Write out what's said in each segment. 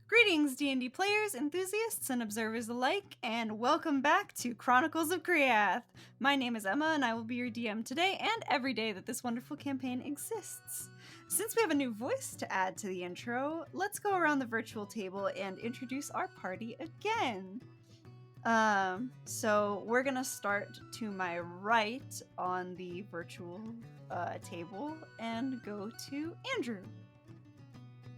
Greetings, D&D players, enthusiasts, and observers alike, and welcome back to Chronicles of Kriath. My name is Emma, and I will be your DM today and every day that this wonderful campaign exists. Since we have a new voice to add to the intro, let's go around the virtual table and introduce our party again. So we're gonna start to my right on the virtual table and go to Andrew.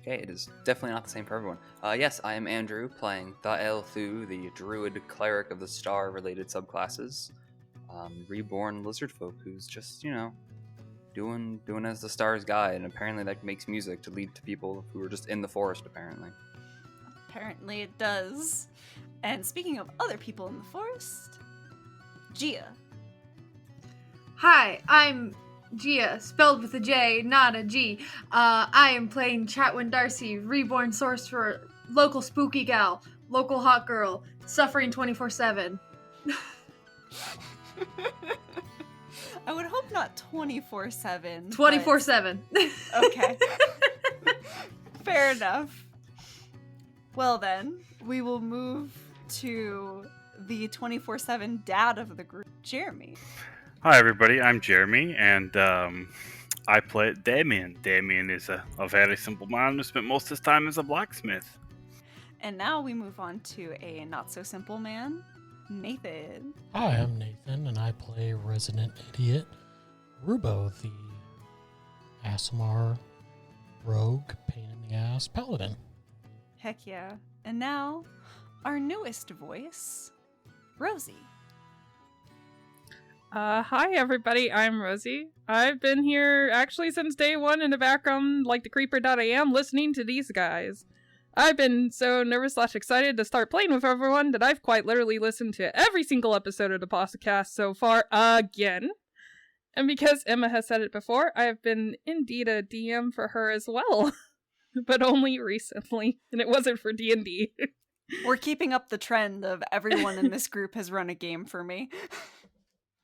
Okay, it is definitely not the same for everyone. Yes, I am Andrew, playing Thael Thu, the druid cleric of the star-related subclasses. Reborn lizard folk who's just, doing as the stars guide, and apparently that makes music to lead to people who are just in the forest, apparently. Apparently it does. And speaking of other people in the forest, Gia. Hi, I'm Gia, spelled with a J, not a G. I am playing Chatwin Darcy, reborn sorcerer, local spooky gal, local hot girl, suffering 24/7. I would hope not 24/7. 24/7. Okay. Fair enough. Well then, we will move to the 24/7 dad of the group, Jeremy. Hi everybody, I'm Jeremy, and I play Damien. Damien is a very simple man who spent most of his time as a blacksmith. And now we move on to a not-so-simple man, Nathan. Hi, I'm Nathan, and I play Resident Idiot, Rubo, the ASMR rogue, pain-in-the-ass paladin. Heck yeah. And now, our newest voice, Rosie. Hi everybody, I'm Rosie. I've been here actually since day one in the background, like the creeper that I am, listening to these guys. I've been so nervous/excited to start playing with everyone that I've quite literally listened to every single episode of the podcast so far again. And because Emma has said it before, I have been indeed a DM for her as well. But only recently, and it wasn't for D&D. We're keeping up the trend of everyone in this group has run a game for me.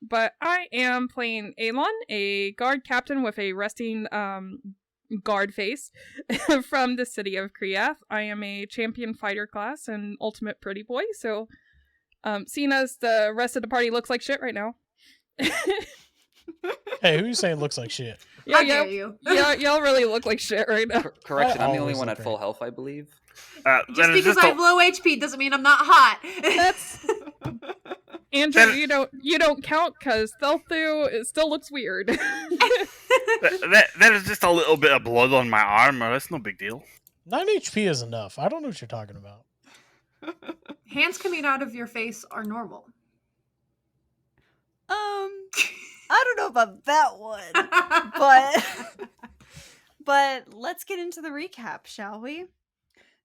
But I am playing Alon, a guard captain with a resting guard face from the city of Kriath. I am a champion fighter class and ultimate pretty boy, so seeing as the rest of the party looks like shit right now. Hey, who are you saying looks like shit? How dare you? Yeah, y'all really look like shit right now. Correction, I'm the only always one look at full health, I believe. Just because I have low HP doesn't mean I'm not hot. That's Andrew, you don't count because Thelthu, it still looks weird. That is just a little bit of blood on my arm, that's no big deal. 9 HP is enough. I don't know what you're talking about. Hands coming out of your face are normal. I don't know about that one, but let's get into the recap, shall we?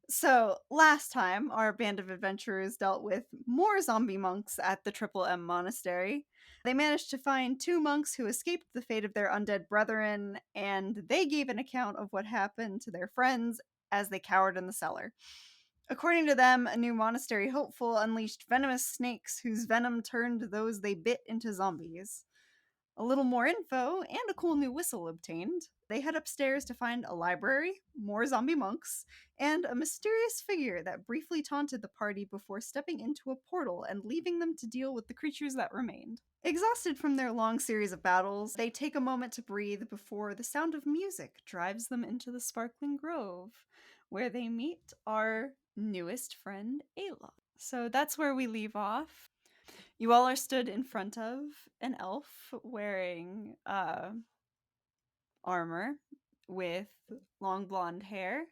So, last time, our band of adventurers dealt with more zombie monks at the Triple M Monastery. They managed to find 2 monks who escaped the fate of their undead brethren, and they gave an account of what happened to their friends as they cowered in the cellar. According to them, a new monastery hopeful unleashed venomous snakes whose venom turned those they bit into zombies. A little more info and a cool new whistle obtained. They head upstairs to find a library, more zombie monks, and a mysterious figure that briefly taunted the party before stepping into a portal and leaving them to deal with the creatures that remained. Exhausted from their long series of battles, they take a moment to breathe before the sound of music drives them into the Sparkling Grove, where they meet our newest friend, Ayla. So that's where we leave off. You all are stood in front of an elf wearing armor with long blonde hair.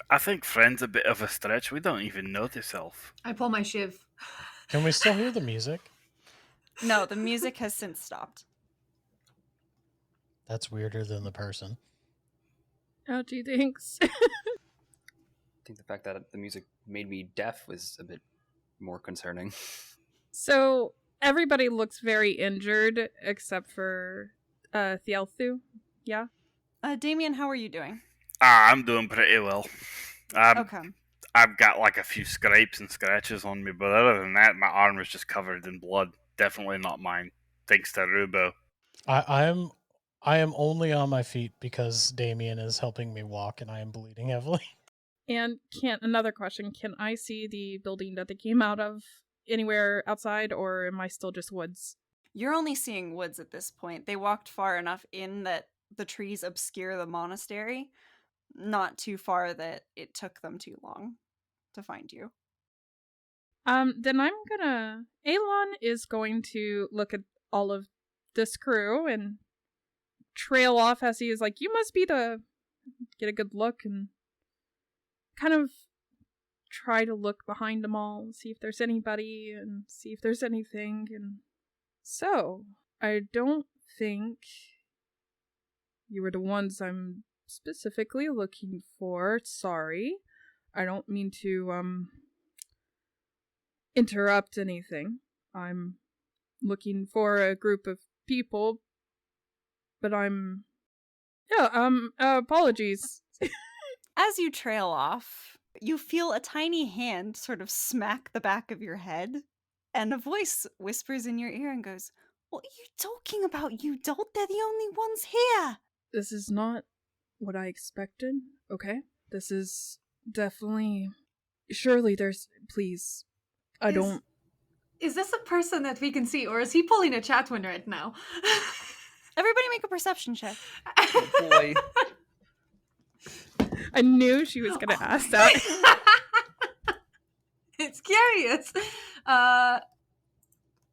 I think friend's a bit of a stretch. We don't even know this elf. I pull my shiv. Can we still hear the music? No, the music has since stopped. That's weirder than the person. Oh, gee, thanks. I think the fact that the music made me deaf was a bit more concerning. So, everybody looks very injured except for Thielthu. Yeah? Damien, how are you doing? I'm doing pretty well. Okay. I've got like a few scrapes and scratches on me, but other than that, my arm is just covered in blood. Definitely not mine, thanks to Rubo. I'm I am only on my feet because Damien is helping me walk and I am bleeding heavily. And another question, can I see the building that they came out of anywhere outside, or am I still just woods? You're only seeing woods at this point. They walked far enough in that the trees obscure the monastery, not too far that it took them too long to find you. Then Alon is going to look at all of this crew and trail off as he is like, you must be get a good look and kind of try to look behind them all, see if there's anybody and see if there's anything. And so, I don't think you were the ones I'm specifically looking for. Sorry. I don't mean to, interrupt anything. I'm looking for a group of people, but apologies. As you trail off, you feel a tiny hand sort of smack the back of your head, and a voice whispers in your ear and goes, "What are you talking about, you dolt? They're the only ones here!" This is not what I expected, okay? This is definitely... Surely please, Is this a person that we can see, or is he pulling a Chatwin right now? Everybody make a perception check. Oh boy. I knew she was gonna ask that. It's curious.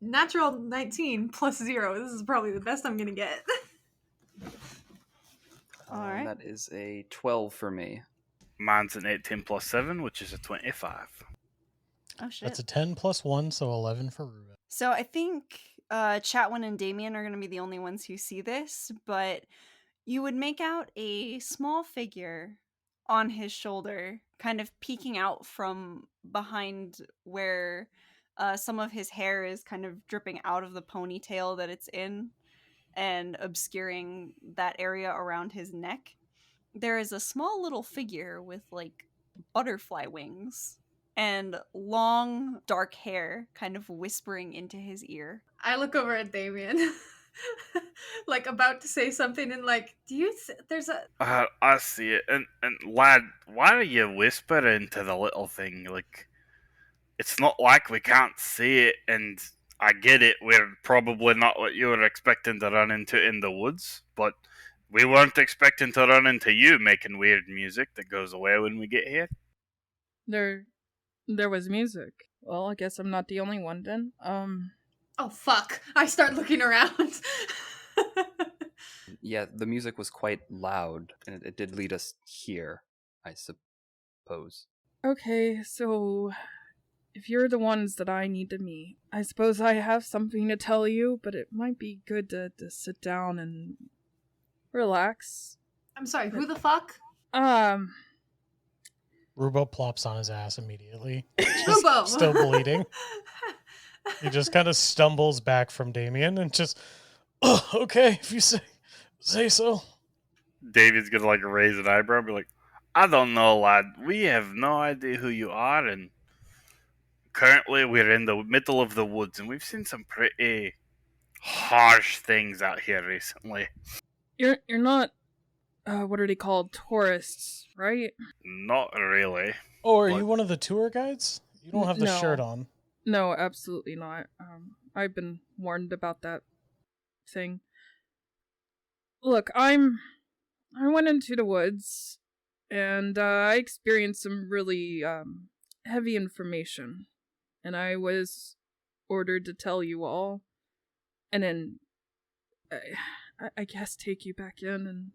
Natural 19 plus 0. This is probably the best I'm gonna get. All right. That is a 12 for me. Mine's an 18 plus 7, which is a 25. Oh shit. That's a 10 plus 1, so 11 for Ruben. So I think Chatwin and Damien are going to be the only ones who see this, but you would make out a small figure on his shoulder, kind of peeking out from behind where some of his hair is kind of dripping out of the ponytail that it's in and obscuring that area around his neck. There is a small little figure with like butterfly wings and long dark hair kind of whispering into his ear. I look over at Damien, like about to say something, and like, there's a... I see it. And lad, why are you whispering to the little thing? Like, it's not like we can't see it, and I get it. We're probably not what you were expecting to run into in the woods, but we weren't expecting to run into you making weird music that goes away when we get here. There was music. Well, I guess I'm not the only one then. Oh, fuck. I start looking around. Yeah, the music was quite loud, and it did lead us here, I suppose. Okay, so if you're the ones that I need to meet, I suppose I have something to tell you, but it might be good to sit down and relax. I'm sorry, who the fuck? Rubo plops on his ass immediately. Rubo! Still bleeding. He just kind of stumbles back from Damien and just, oh, okay, if you say so. David's gonna like raise an eyebrow and be like, I don't know, lad. We have no idea who you are, and currently we're in the middle of the woods, and we've seen some pretty harsh things out here recently. You're not, what are they called? Tourists, right? Not really. Oh, are What? you one of the tour guides? You don't have the No. shirt on. No, absolutely not. I've been warned about that thing. Look, I went into the woods, and I experienced some really heavy information, and I was ordered to tell you all, and then I guess take you back in, and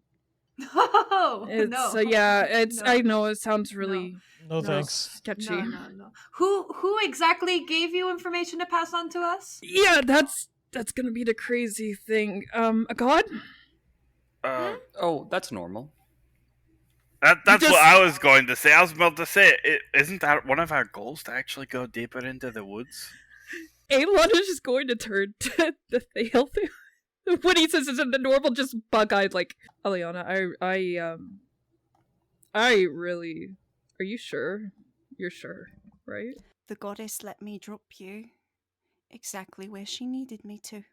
Oh, it's no. it's No. I know it sounds really No, thanks. sketchy. No. Who exactly gave you information to pass on to us? Yeah, that's gonna be the crazy thing. A god? Oh, that's normal. That's Just- what I was going to say. I was about to say, isn't that one of our goals to actually go deeper into the woods? Alon is just going to turn to the Thale when he says it's the normal, just bug-eyed, like, Aliana, I really... Are you sure? You're sure, right? The goddess let me drop you exactly where she needed me to.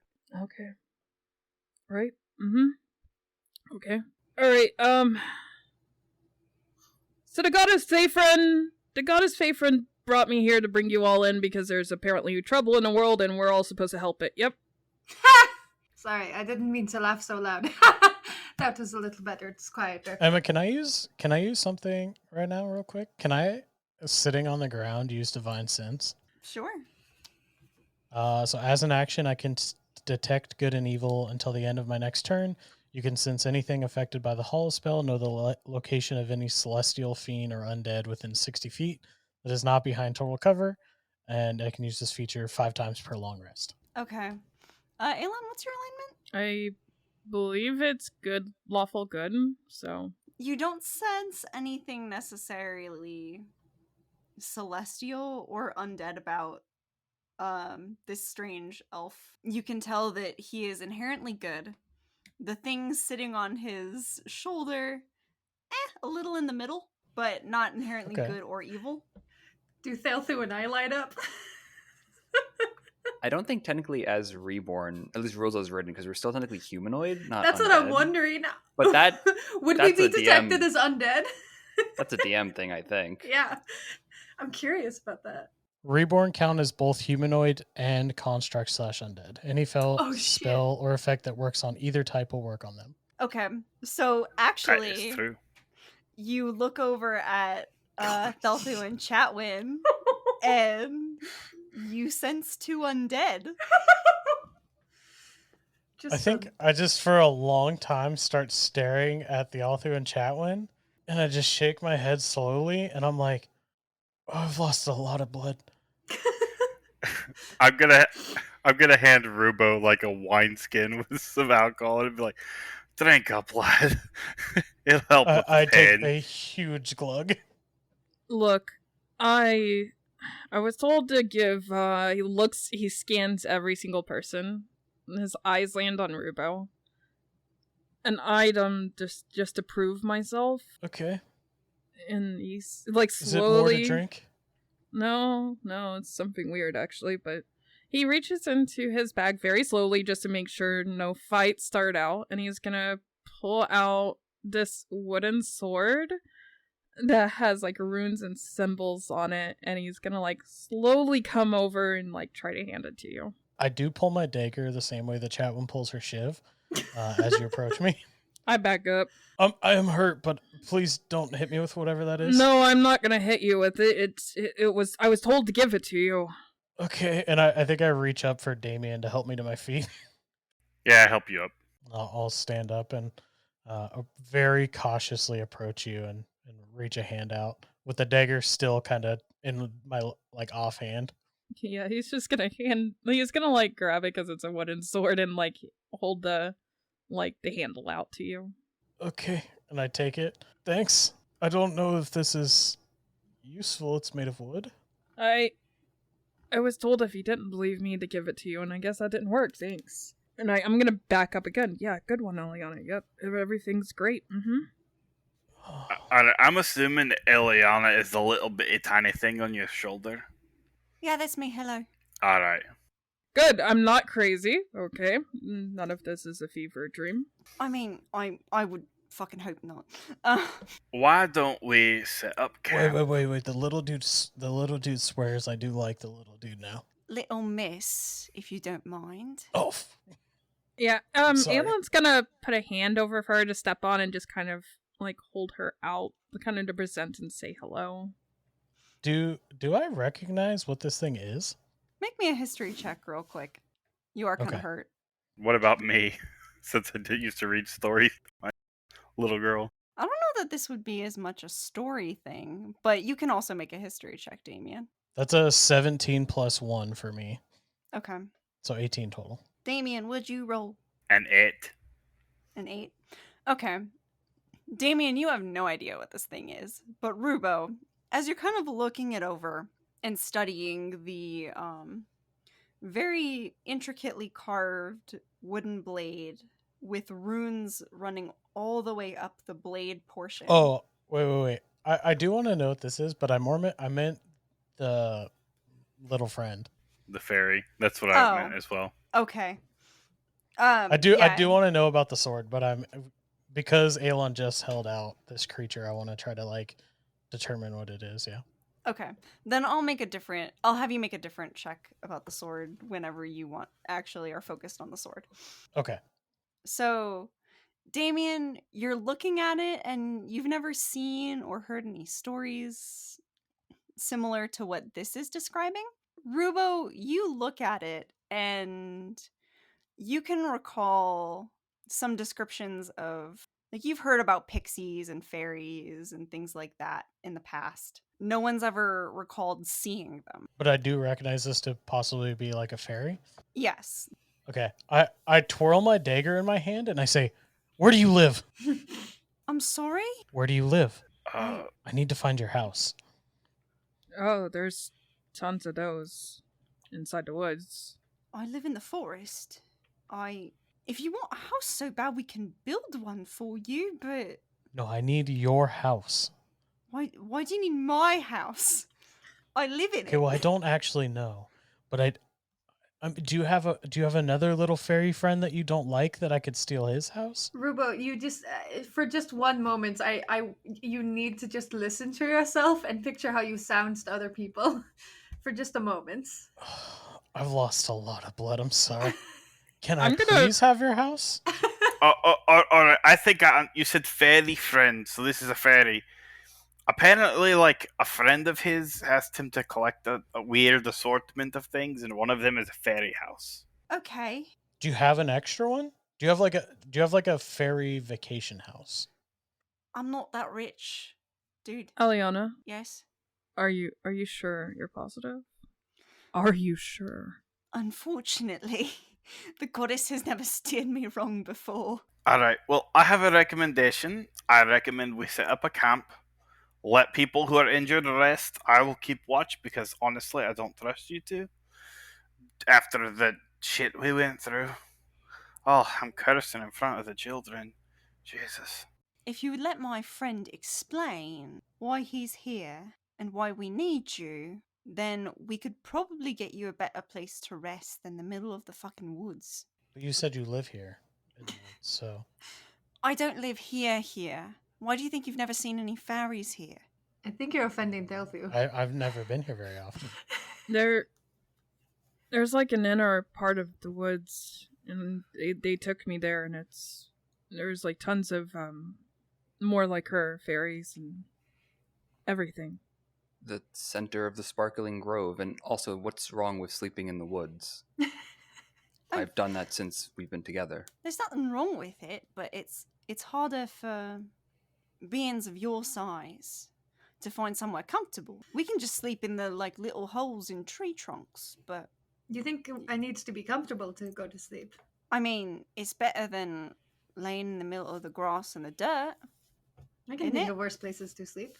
Okay. Right? Mm-hmm. Okay. Alright, so the goddess Faefren brought me here to bring you all in because there's apparently trouble in the world and we're all supposed to help it. Yep. Sorry, I didn't mean to laugh so loud. That was a little better. It's quieter. Emma, can I use something right now, real quick? Can I, sitting on the ground, use Divine Sense? Sure. So as an action, I can detect good and evil until the end of my next turn. You can sense anything affected by the Hollow spell, know the location of any celestial fiend or undead within 60 feet that is not behind total cover, and I can use this feature 5 times per long rest. Okay. Aelon, what's your alignment? I believe it's good, lawful good, so. You don't sense anything necessarily celestial or undead about this strange elf. You can tell that he is inherently good. The thing sitting on his shoulder, a little in the middle, but not inherently Okay. good or evil. Do Thalthu and I light up? I don't think technically as reborn, at least Rosa's written, because we're still technically humanoid, not That's undead. what I'm wondering. But that would we that's be a DM. detected as undead? That's a DM thing, I think. Yeah, I'm curious about that. Reborn count as both humanoid and construct / undead. Any Oh, shit. spell or effect that works on either type will work on them. Okay, so That actually, is true. you look over at Thelthu and Chatwin, and you sense 2 undead. Just I think I just for a long time start staring at the Althu and Chatwin, and I just shake my head slowly, and I'm like, oh, I've lost a lot of blood. I'm gonna hand Rubo like a wineskin with some alcohol and be like, "Drink up, lad. It'll help with I the take pain." a huge glug. Look, I was told to give, he scans every single person. His eyes land on Rubo. An item just to prove myself. Okay. And he's, like, Is it more slowly... to drink? No, it's something weird, actually, but he reaches into his bag very slowly just to make sure no fights start out, and he's gonna pull out this wooden sword that has, like, runes and symbols on it, and he's gonna, like, slowly come over and, like, try to hand it to you. I do pull my dagger the same way that Chatwin pulls her shiv as you approach me. I back up. I am hurt, but please don't hit me with whatever that is. No, I'm not gonna hit you with it. I was told to give it to you. Okay, and I think I reach up for Damien to help me to my feet. Yeah, help you up. I'll stand up and very cautiously approach you and reach a hand out with the dagger still kind of in my like offhand. Yeah, he's gonna like grab it because it's a wooden sword and like hold the handle out to you. Okay, and I take it. Thanks. I don't know if this is useful. It's made of wood. I was told if you didn't believe me to give it to you, and I guess that didn't work. Thanks. And I'm gonna back up again. Yeah, good one, Eliana. Yep, everything's great. I'm assuming that Eliana is the little bitty tiny thing on your shoulder. Yeah, that's me. Hello. All right. Good. I'm not crazy. Okay. None of this is a fever dream. I mean, I would fucking hope not. Why don't we set up camp? Wait. The little dude swears I do like the little dude now. Little miss, if you don't mind. Oh. Yeah. Sorry. Aelin's gonna put a hand over for her to step on and just kind of like hold her out, kind of to present and say hello. Do I recognize what this thing is? Make me a history check real quick. You are kind of Okay. hurt. What about me? Since I used to read stories, my little girl. I don't know that this would be as much a story thing, but you can also make a history check, Damien. That's a 17 plus 1 for me. Okay. So 18 total. Damien, would you roll And it. an 8? Okay. Damien, you have no idea what this thing is, but Rubo, as you're kind of looking it over and studying the very intricately carved wooden blade with runes running all the way up the blade portion. Oh, wait. I do want to know what this is, but I meant the little friend. The fairy. That's what I meant as well. Okay. I do want to know about the sword, but because Aelon just held out this creature, I want to try to like determine what it is. Yeah. Okay. Then I'll have you make a different check about the sword whenever you actually are focused on the sword. Okay. So, Damien, you're looking at it and you've never seen or heard any stories similar to what this is describing. Rubo, you look at it and you can recall some descriptions of, like, you've heard about pixies and fairies and things like that in the past. No one's ever recalled seeing them. But I do recognize this to possibly be like a fairy. Yes. Okay. I twirl my dagger in my hand and I say, "Where do you live? I'm sorry? Where do you live? Uh, I need to find your house." Oh, there's tons of those inside the woods. I live in the forest. If you want a house so bad, we can build one for you, but No, I need your house. why do you need my house? I live in Okay, it. well, I don't actually know, but do you have another little fairy friend that you don't like that I could steal his house? Rubo, you just for just one moment, you need to just listen to yourself and picture how you sound to other people, for just a moment. I've lost a lot of blood. I'm sorry. Can I I'm gonna- please have your house? all right. I think you said fairy friend, so this is a fairy. Apparently, like, a friend of his asked him to collect a weird assortment of things, and one of them is a fairy house. Okay. Do you have an extra one? Do you have like a fairy vacation house? I'm not that rich. Dude. Eliana, Yes? are you sure you're positive? Are you sure? Unfortunately, the goddess has never steered me wrong before. Alright, well, I have a recommendation. I recommend we set up a camp, let people who are injured rest. I will keep watch because honestly, I don't trust you two. After the shit we went through. Oh, I'm cursing in front of the children. Jesus. If you would let my friend explain why he's here and why we need you, then we could probably get you a better place to rest than the middle of the fucking woods. But you said you live here, in the woods, so I don't live here. Why do you think you've never seen any fairies here? I think you're offending Delphi. I've never been here very often. There's like an inner part of the woods, and they took me there, and there's like tons of more like her fairies and everything. The center of the sparkling grove, and also what's wrong with sleeping in the woods? I've done that since we've been together. There's nothing wrong with it, but it's harder for beings of your size to find somewhere comfortable. We can just sleep in the like little holes in tree trunks, but You think I need to be comfortable to go to sleep? I mean, it's better than laying in the middle of the grass and the dirt. I can Isn't think it? of worse places to sleep.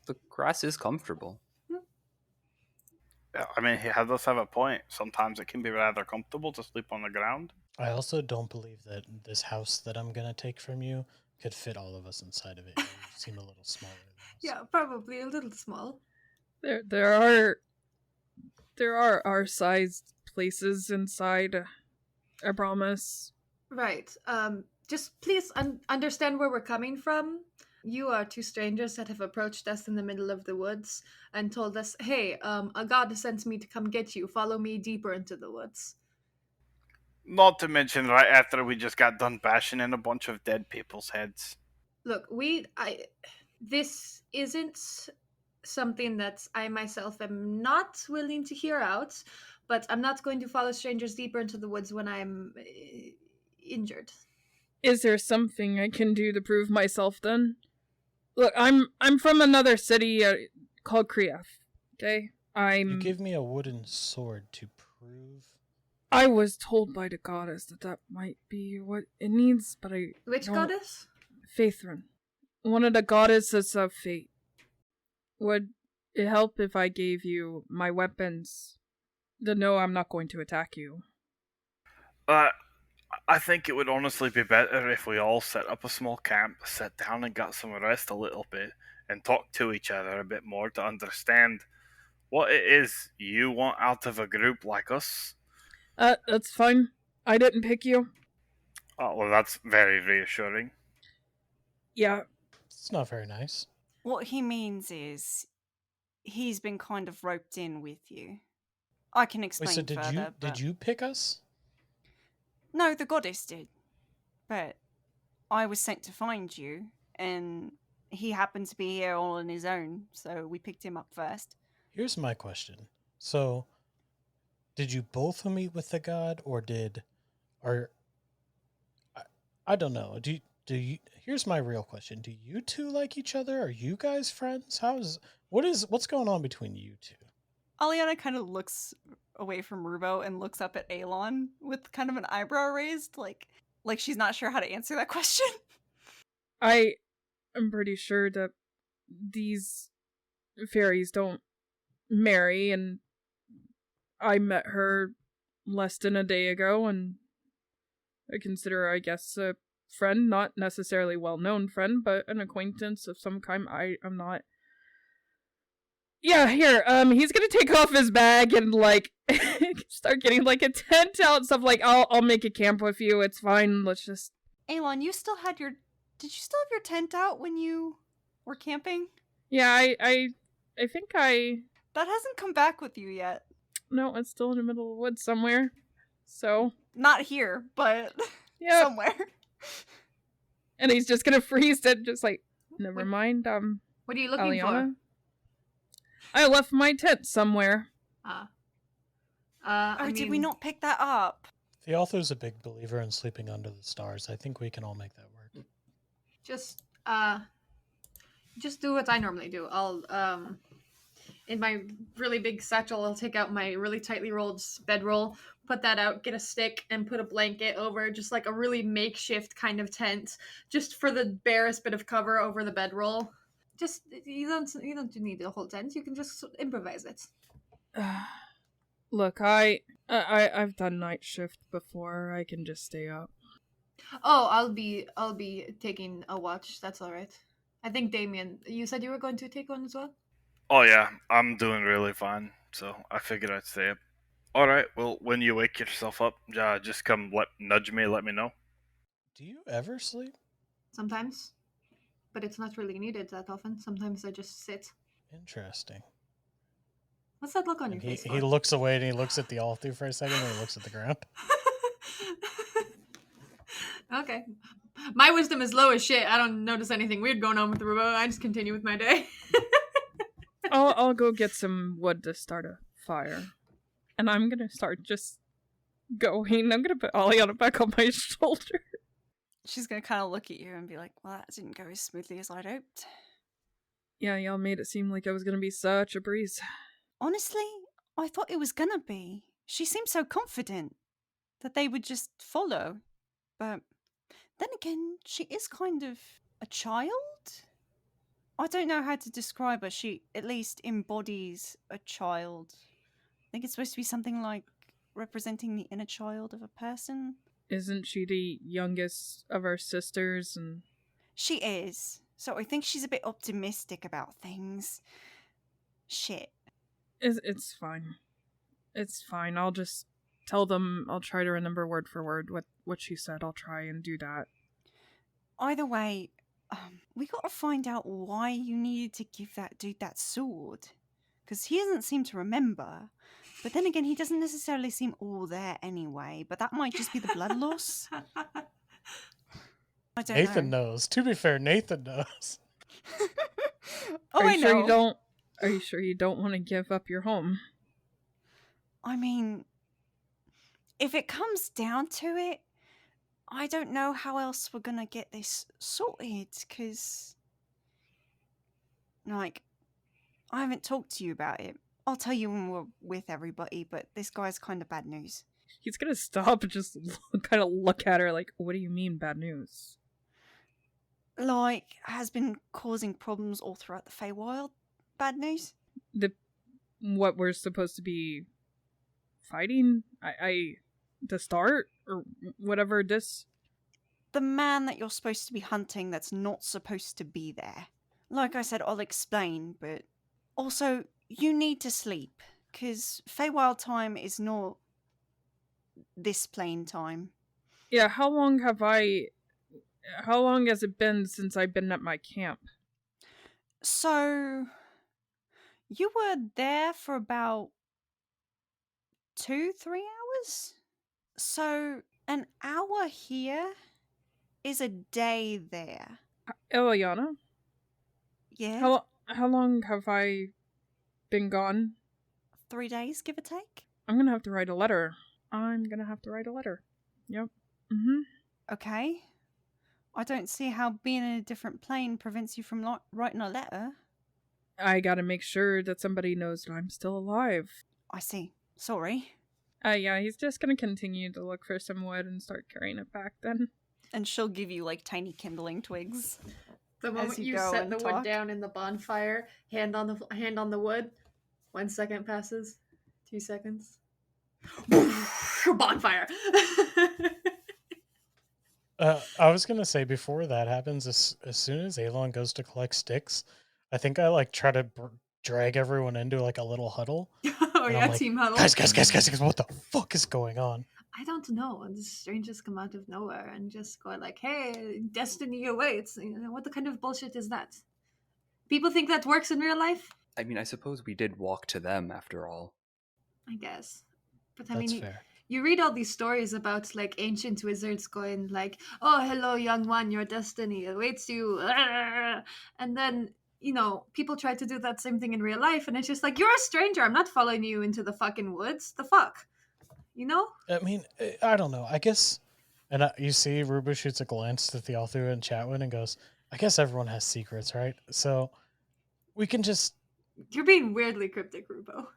The grass is comfortable. I mean, he does have a point. Sometimes it can be rather comfortable to sleep on the ground. I also don't believe that this house that I'm gonna take from you could fit all of us inside of it. You seem a little smaller than us. Yeah, probably a little small. There are our sized places inside. I promise. Right. Just please understand where we're coming from. You are two strangers that have approached us in the middle of the woods and told us, "Hey, a god sent me to come get you. Follow me deeper into the woods." Not to mention, right after we just got done bashing in a bunch of dead people's heads. Look, this isn't something that I myself am not willing to hear out, but I'm not going to follow strangers deeper into the woods when I'm injured. Is there something I can do to prove myself then? Look, I'm from another city called Krief. Okay? You give me a wooden sword to prove. I was told by the goddess that might be what it needs, but I Which don't- goddess? Faithrin. One of the goddesses of fate. Would it help if I gave you my weapons to know I'm not going to attack you? I think it would honestly be better if we all set up a small camp, sat down and got some rest a little bit, and talk to each other a bit more to understand what it is you want out of a group like us. That's fine. I didn't pick you. Oh, well, that's very reassuring. Yeah, It's not very nice. What he means is he's been kind of roped in with you. I can Wait, explain so did further, but you pick us? no, the goddess did. But I was sent to find you, and he happened to be here all on his own, so we picked him up first. Here's my question. So, did you both meet with the god, or or I, I don't know. Do you? Here's my real question. Do you two like each other? Are you guys friends? What's going on between you two? Aliana kind of looks away from Rubo and looks up at Alon with kind of an eyebrow raised, like she's not sure how to answer that question. I am pretty sure that these fairies don't marry, and I met her less than a day ago, and I consider her, I guess, a friend, not necessarily well-known friend, but an acquaintance of some kind. I'm not. Yeah, here, he's gonna take off his bag and, like, start getting, like, a tent out and stuff, like, I'll make a camp with you, it's fine, let's just... Alon, you still had your... Did you still have your tent out when you were camping? Yeah, I think I... That hasn't come back with you yet. No, it's still in the middle of the woods somewhere, so... Not here, but Yep. somewhere. And he's just gonna freeze it, just like, never mind, What are you looking Aliana? I left my tent somewhere. for? Did we not pick that up? The author's a big believer in sleeping under the stars. I think we can all make that work. Just do what I normally do. I'll in my really big satchel, I'll take out my really tightly rolled bedroll, put that out, get a stick, and put a blanket over, just like a really makeshift kind of tent, just for the barest bit of cover over the bedroll. Just you don't need the whole tent. You can just improvise it. Look, I've done night shift before. I can just stay up. Oh, I'll be taking a watch. That's all right. I think Damien, you said you were going to take one as well. Oh yeah, I'm doing really fine, so I figured I'd stay up. Alright, well, when you wake yourself up, just come nudge me, let me know. Do you ever sleep? Sometimes, but it's not really needed that often. Sometimes I just sit. Interesting. What's that look on And your face? he looks away and he looks at the altar for a second and he looks at the ground. Okay. My wisdom is low as shit. I don't notice anything weird going on with the robot. I just continue with my day. I'll go get some wood to start a fire. And I'm gonna start just going. I'm gonna put Aliana back on my shoulder. She's gonna kind of look at you and be like, well, that didn't go as smoothly as I'd hoped. Yeah, y'all made it seem like I was gonna be such a breeze. Honestly, I thought it was gonna be. She seemed so confident that they would just follow. But then again, she is kind of a child? I don't know how to describe her. She at least embodies a child. I think it's supposed to be something like representing the inner child of a person. Isn't she the youngest of our sisters? And She is. So I think she's a bit optimistic about things. Shit. it's fine. It's fine. I'll just tell them. I'll try to remember word for word what she said. I'll try and do that. Either way, we gotta find out why you needed to give that dude that sword. Because he doesn't seem to remember. But then again, he doesn't necessarily seem all there anyway. But that might just be the blood loss. I don't Nathan know. knows. To be fair, Nathan knows. Oh, Are I you sure know. you don't? Are you sure you don't want to give up your home? I mean, if it comes down to it, I don't know how else we're gonna get this sorted, because, like, I haven't talked to you about it. I'll tell you when we're with everybody, but this guy's kind of bad news. He's gonna stop and just kind of look at her like, "What do you mean, bad news?" Like, has been causing problems all throughout the Feywild. Bad news? What we're supposed to be fighting? To start or whatever this. The man that you're supposed to be hunting that's not supposed to be there. Like I said, I'll explain, but also, you need to sleep, because Feywild time is not this plane time. Yeah, how long have I How long has it been since I've been at my camp? So, you were there for about 2-3 hours? So, an hour here is a day there. Eliana, Yeah? how long have I been gone? 3 days, give or take? I'm gonna have to write a letter. Yep. Mm-hmm. Okay. I don't see how being in a different plane prevents you from not writing a letter. I gotta make sure that somebody knows that I'm still alive. I see. Sorry. Yeah, he's just gonna continue to look for some wood and start carrying it back then. And she'll give you like tiny kindling twigs. The moment you you go set and the talk. wood down in the bonfire, hand on the wood, 1 second passes, 2 seconds. Bonfire. I was gonna say before that happens, as soon as Alon goes to collect sticks, I think I like try to drag everyone into like a little huddle. Oh And yeah, I'm like, team huddle. guys, what the fuck is going on? I don't know. The strangers come out of nowhere and just go like, "Hey, destiny awaits." You know, what kind of bullshit is that? People think that works in real life? I mean, I suppose we did walk to them after all. I guess. But I That's mean, fair. you read all these stories about like ancient wizards going like, "Oh, hello, young one, your destiny awaits you," and then people try to do that same thing in real life, and it's just like, "You're a stranger. I'm not following you into the fucking woods. The fuck, you know?" I mean, I don't know. I guess, and you see, Ruba shoots a glance to Thealthu and Chatwin and goes, "I guess everyone has secrets, right? So we can just." You're being weirdly cryptic, Rubo.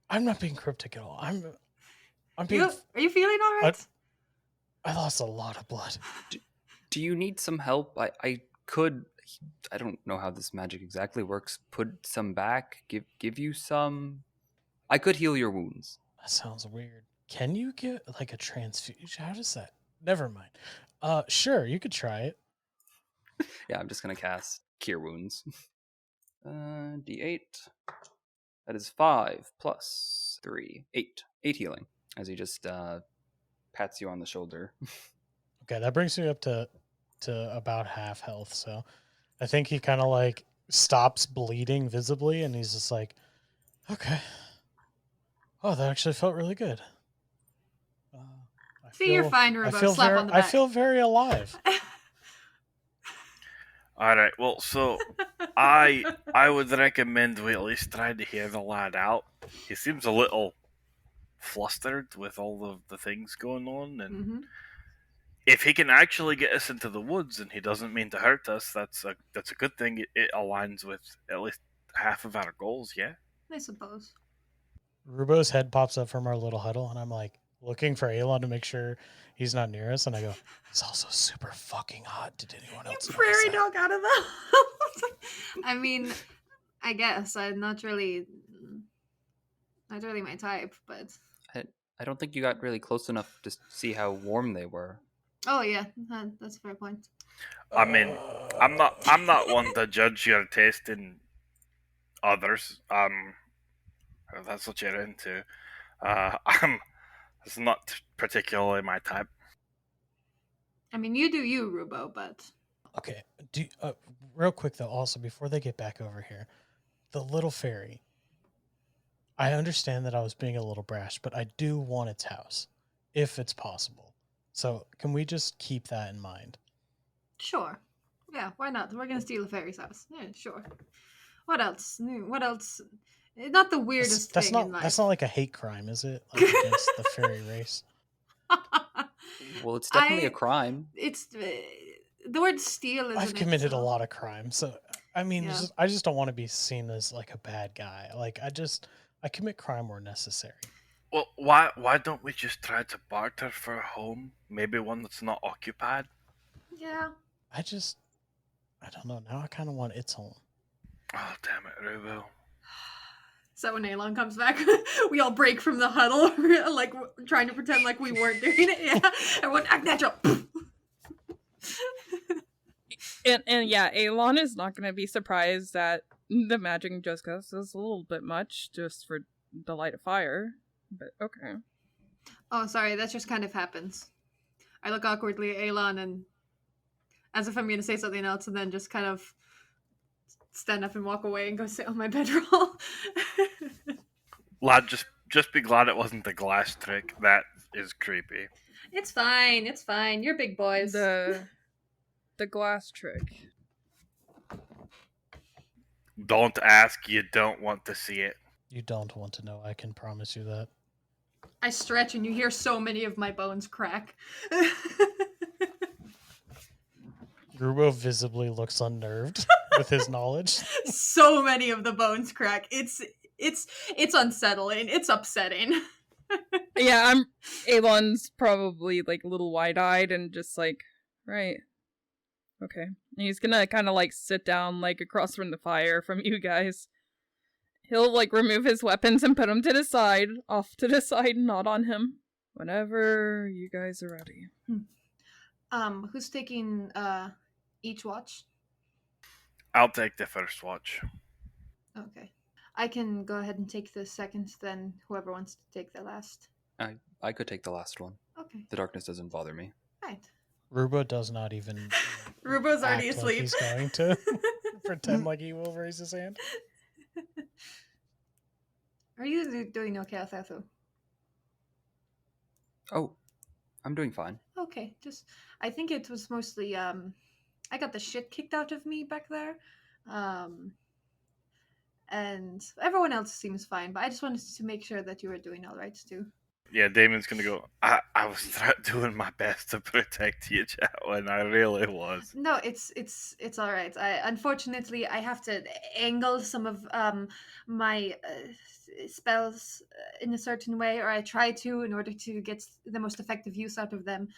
I'm not being cryptic at all. I'm Are being. you feeling all right? I lost a lot of blood. Do you need some help? I could. I don't know how this magic exactly works. Put some back. Give you some. I could heal your wounds. That sounds weird. Can you get like a transfusion? How does that? Never mind. Sure, you could try it. Yeah, I'm just gonna cast Cure Wounds. D8. That is 5 plus 3. 8. 8 healing. As he just pats you on the shoulder. Okay, that brings me up to about half health. So I think he kind of like stops bleeding visibly, and he's just like, "Okay, oh, that actually felt really good." See, you're fine, Rubo. Slap on the I back. feel very alive. All right. Well, so I would recommend we at least try to hear the lad out. He seems a little flustered with all of the things going on, and Mm-hmm. if he can actually get us into the woods and he doesn't mean to hurt us, that's a good thing. It aligns with at least half of our goals. Yeah. I suppose. Rubo's head pops up from our little huddle, and I'm like looking for Alon to make sure he's not near us. And I go, "He's also super fucking hot." Did anyone else notice Prairie that? dog out of the house. I mean, I guess I'm not really my type, but I don't think you got really close enough to see how warm they were. oh yeah, that's a fair point. I mean, I'm not one to judge your taste in others. If that's what you're into. It's not particularly my type. I mean, you do you, Rubo, but Okay. Real quick though, also before they get back over here, the little fairy. I understand that I was being a little brash, but I do want its house, if it's possible. So can we just keep that in mind? sure. Yeah, why not? We're gonna steal a fairy's house. Yeah, sure. What else? What else? Not the weirdest That's thing not in life. that's not like a hate crime, is it? Like against the fairy race. Well, it's definitely a crime. It's the word steal is. I've committed a lot of crimes, so I mean, Yeah. I just don't want to be seen as like a bad guy. Like I commit crime where necessary. Well, why don't we just try to barter for a home? Maybe one that's not occupied. Yeah. I don't know. Now I kind of want its home. Oh damn it, Rubo. So when Alon comes back, we all break from the huddle, like trying to pretend like we weren't doing it. Yeah, everyone act natural. And yeah, Alon is not going to be surprised that the magic just goes a little bit much just for the light of fire. But okay. Oh, sorry, that just kind of happens. I look awkwardly at Alon, and as if I'm going to say something else, and then just kind of stand up and walk away and go sit on my bedroll. Lad, just be glad it wasn't the glass trick. That is creepy. It's fine. It's fine. You're big boys. The glass trick. Don't ask. You don't want to see it. You don't want to know, I can promise you that. I stretch and you hear so many of my bones crack. Grubo visibly looks unnerved with his knowledge. So many of the bones crack. It's unsettling. It's upsetting. Yeah, Alon's probably like a little wide-eyed and just like, right. Okay. And he's gonna kind of like sit down like across from the fire from you guys. He'll like remove his weapons and put them to the side, off to the side, not on him. Whenever you guys are ready. Who's taking each watch? I'll take the first watch. Okay. I can go ahead and take the second, then whoever wants to take the last. I could take the last one. Okay. The darkness doesn't bother me. Right. Rubo does not even Rubo's already act asleep. like he's going to pretend like he will raise his hand. Are you doing okay, Athathu? Oh, I'm doing fine. Okay, I think it was mostly I got the shit kicked out of me back there. And everyone else seems fine, but I just wanted to make sure that you were doing all right too. Yeah, Damon's gonna go. I was doing my best to protect you, Chatwin. I really was. No, it's all right. Unfortunately I have to angle some of my spells in a certain way, or I try to, in order to get the most effective use out of them.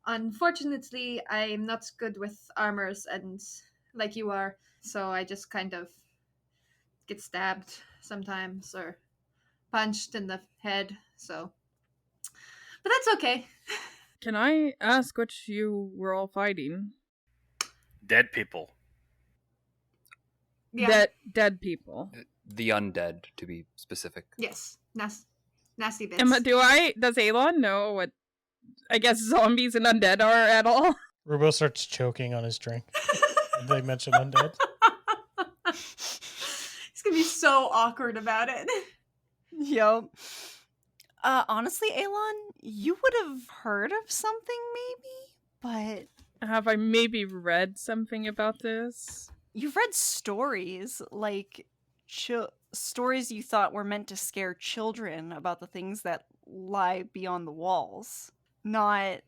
Unfortunately, I'm not good with armors, and like you are, so I just kind of get stabbed sometimes or punched in the head. So, but that's okay. Can I ask what you were all fighting? Dead people. Yeah. Dead people. The undead, to be specific. Yes. Nasty bits. Does Alon know what, I guess, zombies and undead are at all? Rubo starts choking on his drink. And they mention undead. He's gonna be so awkward about it. Yo. Honestly, Alon, you would have heard of something maybe, but Have I maybe read something about this? you've read stories, like stories you thought were meant to scare children about the things that lie beyond the walls. Not,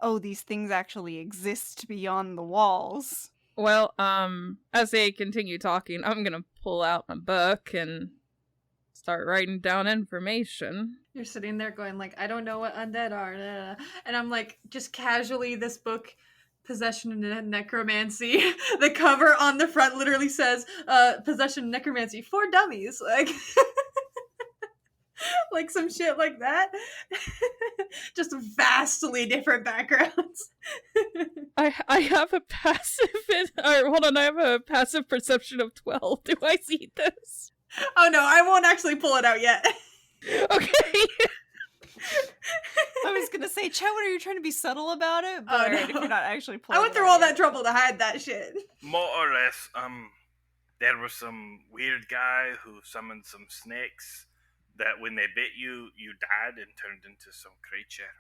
oh, these things actually exist beyond the walls. Well, as they continue talking, I'm gonna pull out my book and start writing down information. You're sitting there going like, I don't know what undead are. And I'm like, just casually, this book, Possession and Necromancy. The cover on the front literally says, Possession and Necromancy for Dummies. Like, like some shit like that. Just vastly different backgrounds. I have a passive, I have a passive perception of 12. Do I see this? Oh no, I won't actually pull it out yet. Okay. I was gonna say, Chet, what are you trying to be subtle about it? But Oh, alright, no. if you're not actually pulling I went it through out all that yet. trouble to hide that shit. More or less, there was some weird guy who summoned some snakes that when they bit you, you died and turned into some creature.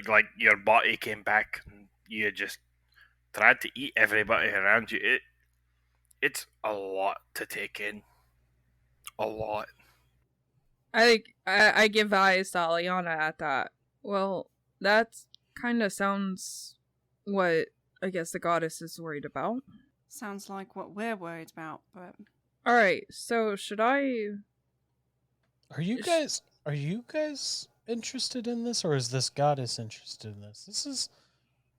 Like your body came back and you just tried to eat everybody around you. It's a lot to take in. A lot. I give eyes to Aliana at that. Well, that kind of sounds what I guess the goddess is worried about. Sounds like what we're worried about, but Alright, so should I... Are you guys interested in this, or is this goddess interested in this? This is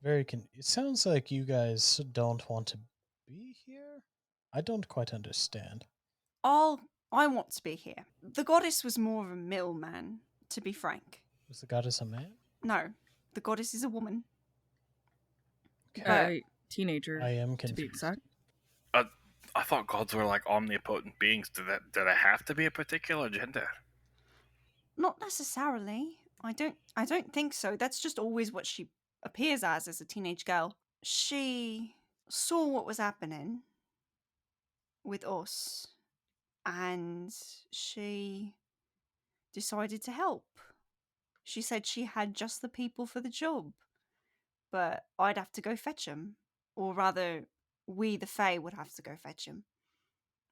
very it sounds like you guys don't want to be here. I don't quite understand. I want to be here. The goddess was more of a middleman, to be frank. Was the goddess a man? No, the goddess is a woman. Teenager, I am to be confused. exact. I thought gods were like omnipotent beings. Do they have to be a particular gender? Not necessarily. I don't think so. That's just always what she appears as a teenage girl. she saw what was happening with us and she decided to help. She said she had just the people for the job, but I'd have to go fetch them. Or rather, we, the Fae, would have to go fetch them.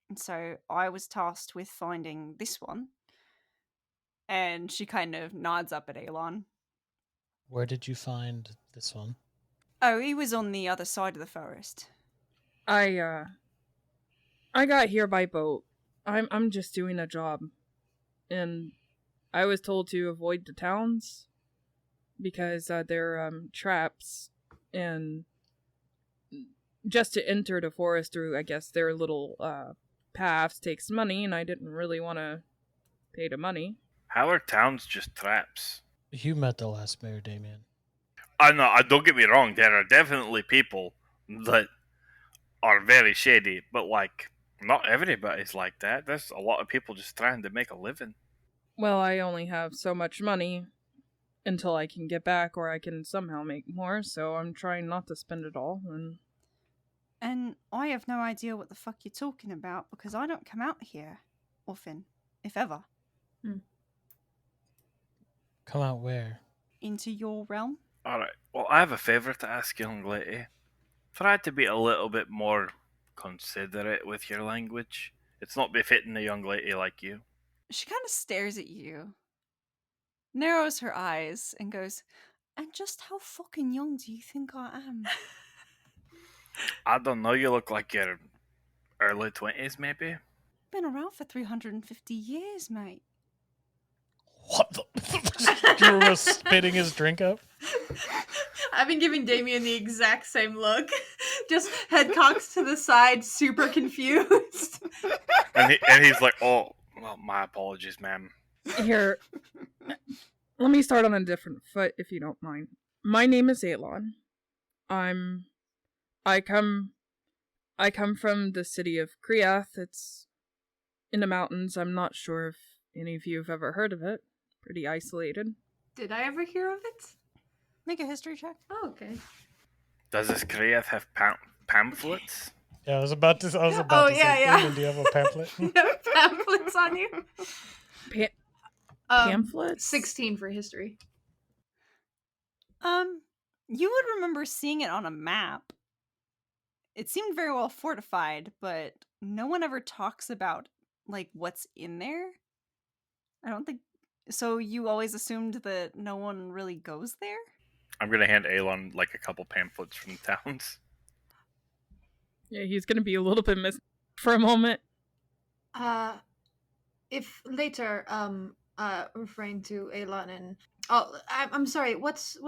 And so I was tasked with finding this one. And she kind of nods up at Elon. Where did you find this one? Oh, he was on the other side of the forest. I got here by boat. I'm just doing a job. And I was told to avoid the towns because they're traps, and just to enter the forest through, I guess, their little paths takes money, and I didn't really want to pay the money. How are towns just traps? You met the last mayor, Damien. I know. Don't get me wrong. There are definitely people that are very shady, but like, not everybody's like that. There's a lot of people just trying to make a living. Well, I only have so much money until I can get back, or I can somehow make more, so I'm trying not to spend it all. And I have no idea what the fuck you're talking about because I don't come out here often, if ever. Come out where? Into your realm. Alright, well, I have a favour to ask, young lady. Try to be a little bit more considerate with your language. It's not befitting a young lady like you. She kind of stares at you, narrows her eyes, and goes, "And just how fucking young do you think I am?" I don't know, you look like you're early 20s, maybe? Been around for 350 years, mate. What the? Drew was spitting his drink up. I've been giving Damien the exact same look. Just head cocks to the side, super confused. And he's like, oh, well, my apologies, ma'am. Here, let me start on a different foot, if you don't mind. My name is Elon. I come from the city of Kriath. It's in the mountains. I'm not sure if any of you have ever heard of it. Pretty isolated. Did I ever hear of it? Make a history check. Oh, okay. Does this Kriath have pamphlets? Yeah, I was about to say, yeah, Damien, yeah. do you have a pamphlet? You have pamphlets on you? Pamphlets? 16 for history. You would remember seeing it on a map. It seemed very well fortified, but no one ever talks about, like, what's in there. I don't think... So you always assumed that no one really goes there? I'm gonna hand Elon, like, a couple pamphlets from the towns. Yeah, he's gonna be a little bit missed for a moment. If later, referring to Elon and... Oh, I'm sorry, what's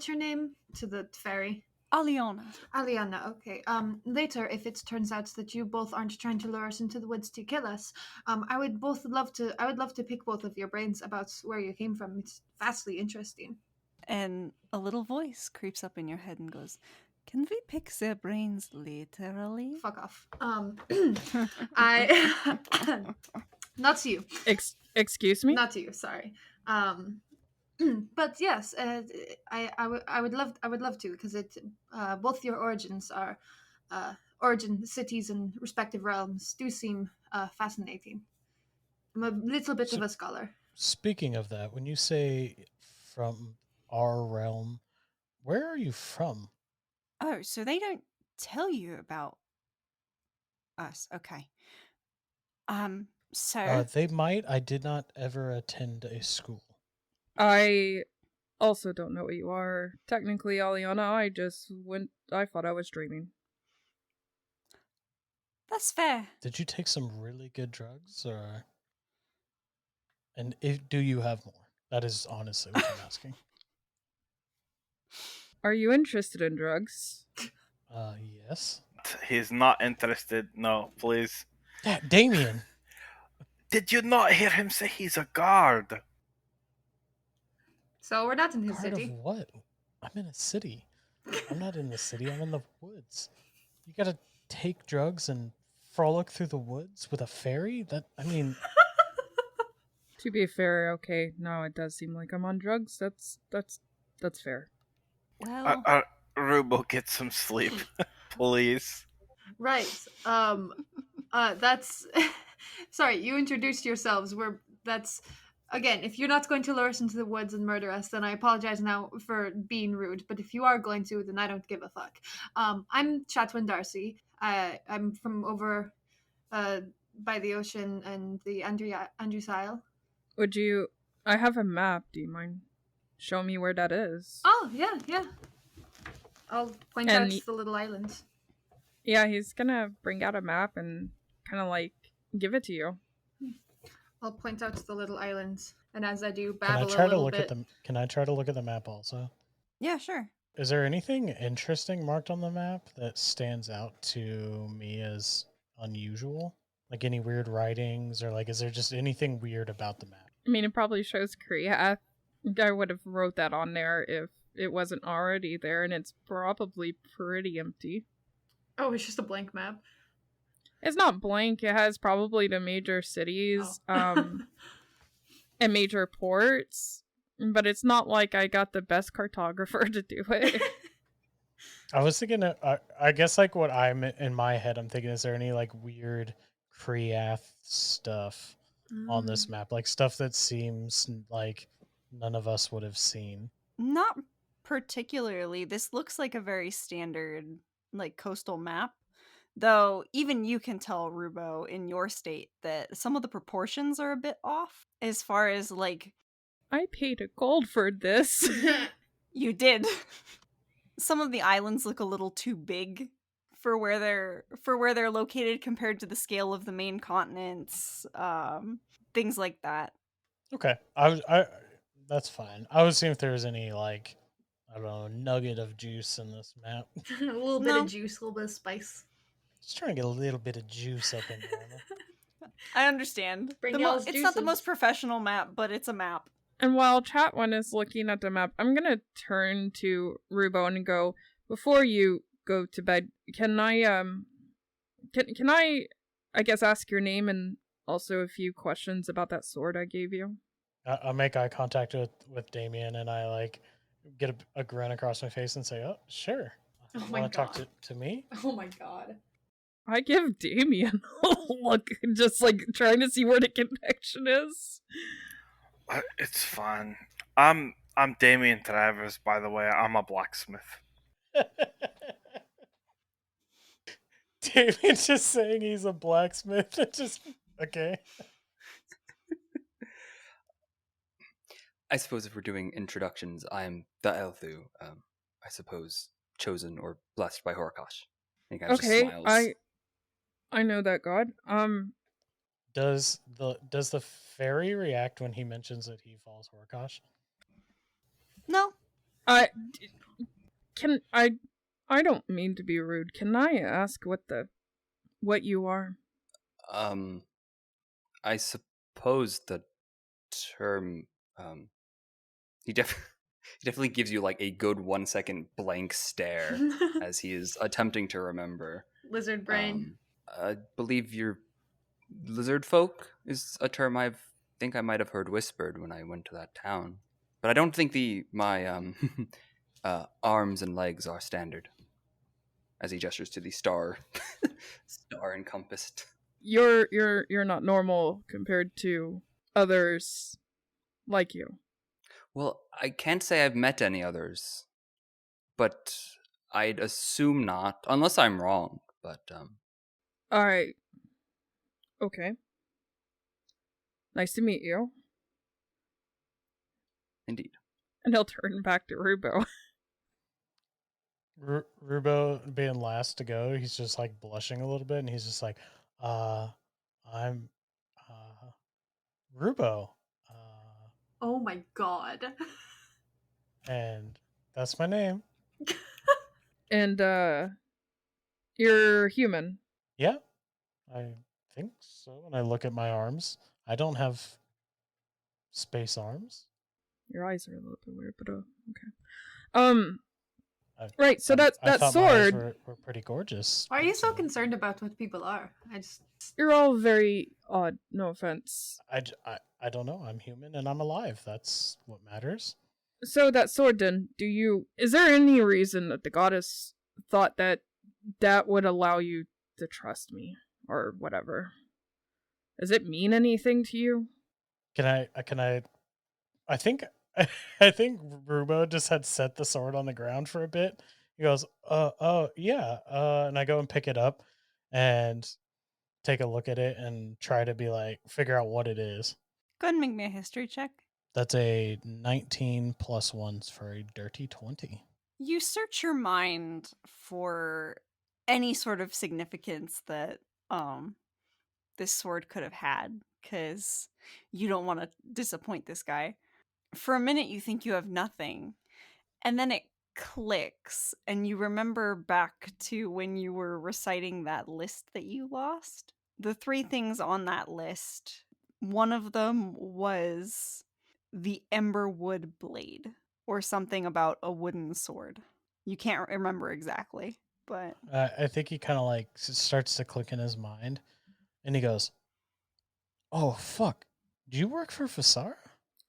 your name to the fairy? Aliana. Aliana, okay. Later, if it turns out that you both aren't trying to lure us into the woods to kill us, I would love to pick both of your brains about where you came from. It's vastly interesting. And a little voice creeps up in your head and goes, "Can we pick their brains literally?" Fuck off. I not to you. Excuse me? Not to you, sorry. But yes, I would love to, because it both your origins are origin cities and respective realms do seem fascinating. I'm a little bit of a scholar. Speaking of that, when you say from our realm, where are you from? Oh, so they don't tell you about us. Okay. So They might. I did not ever attend a school. I also don't know what you are. Technically, Aliana, I thought I was dreaming. that's fair. Did you take some really good drugs, or? And do you have more? That is honestly what I'm asking. Are you interested in drugs? Yes. He's not interested. No, please. Yeah, Damien. Did you not hear him say he's a guard? So we're not in his Part city. of what? I'm in a city. I'm not in the city. I'm in the woods. You gotta take drugs and frolic through the woods with a fairy? To be fair, okay, now it does seem like I'm on drugs. That's fair. Well, Rubo, get some sleep, please. Right. That's. Sorry, you introduced yourselves. That's. Again, if you're not going to lure us into the woods and murder us, then I apologize now for being rude. But if you are going to, then I don't give a fuck. I'm Chatwin Darcy. I'm from over by the ocean and the Andrews Isle. Would you? I have a map. Do you mind showing me where that is? Oh, yeah. I'll point And out y- the little island. Yeah, he's gonna bring out a map and kind of like give it to you. I'll point out the little island, and as I do, Can I babble try a to little look bit. at the Can I try to look at the map also? Yeah, sure. Is there anything interesting marked on the map that stands out to me as unusual? Like any weird writings, or like is there just anything weird about the map? I mean, it probably shows Korea. I would have wrote that on there if it wasn't already there, and it's probably pretty empty. Oh, it's just a blank map. It's not blank. It has probably the major cities, Oh. and major ports, but it's not like I got the best cartographer to do it. I was thinking, I guess like what I'm in my head, I'm thinking, is there any like weird Kriath stuff on this map? Like stuff that seems like none of us would have seen. Not particularly. This looks like a very standard, like, coastal map. Though even you can tell, Rubo, in your state, that some of the proportions are a bit off. As far as, like, I paid a gold for this. you did. Some of the islands look a little too big for where they're located compared to the scale of the main continents. Things like that. Okay, that's fine. I was seeing if there was any like, I don't know, nugget of juice in this map. A little bit No. of juice, a little bit of spice. Just trying to get a little bit of juice up in there. I understand. Bring It's y'all's not the juices. most professional map, but it's a map. And while Chatwin is looking at the map, I'm gonna turn to Rubo and go, before you go to bed, can I guess ask your name and also a few questions about that sword I gave you? I make eye contact with Damien, and I like get a grin across my face and say, "Oh, sure. Oh my Want to talk God. to me?" Oh my god. I give Damien a look, just like trying to see where the connection is. It's fine. I'm Damien Travers, by the way. I'm a blacksmith. Damien's just saying he's a blacksmith. Just okay. I suppose if we're doing introductions, I'm the Elthu. I suppose chosen or blessed by Horikosh. I think I just Okay, smiles. I know that god. Does the fairy react when he mentions that he follows Horikosh? No. I don't mean to be rude. Can I ask what you are? I suppose the term he definitely gives you like a good 1 second blank stare as he is attempting to remember. Lizard brain. I believe your lizard folk is a term I think I might have heard whispered when I went to that town, but I don't think my arms and legs are standard. As he gestures to the star encompassed. You're not normal compared to others like you. Well, I can't say I've met any others, but I'd assume not, unless I'm wrong. But Alright. Okay. Nice to meet you. indeed. And he'll turn back to Rubo. Rubo being last to go, he's just like blushing a little bit, and he's just like, I'm Rubo. Oh my god. And that's my name. And you're human. Yeah, I think so. When I look at my arms, I don't have space arms. Your eyes are a little bit weird, but okay. Right, so I that thought my eyes sword, were pretty gorgeous. Why are you so but, concerned about what people are? you're all very odd, no offense. I don't know. I'm human and I'm alive. That's what matters. So that sword then, is there any reason that the goddess thought that that would allow you to trust me? Or whatever. Does it mean anything to you? I think I think Rubo just had set the sword on the ground for a bit. He goes, oh yeah, and I go and pick it up and take a look at it and try to be like figure out what it is. Go ahead and make me a history check. That's a 19 plus ones for a dirty 20. You search your mind for any sort of significance that this sword could have had, because you don't want to disappoint this guy. For a minute, you think you have nothing, and then it clicks, and you remember back to when you were reciting that list that you lost. The 3 things on that list, one of them was the Emberwood blade, or something about a wooden sword. You can't remember exactly, but I think he kind of like starts to click in his mind, and he goes, "Oh fuck, do you work for Visara?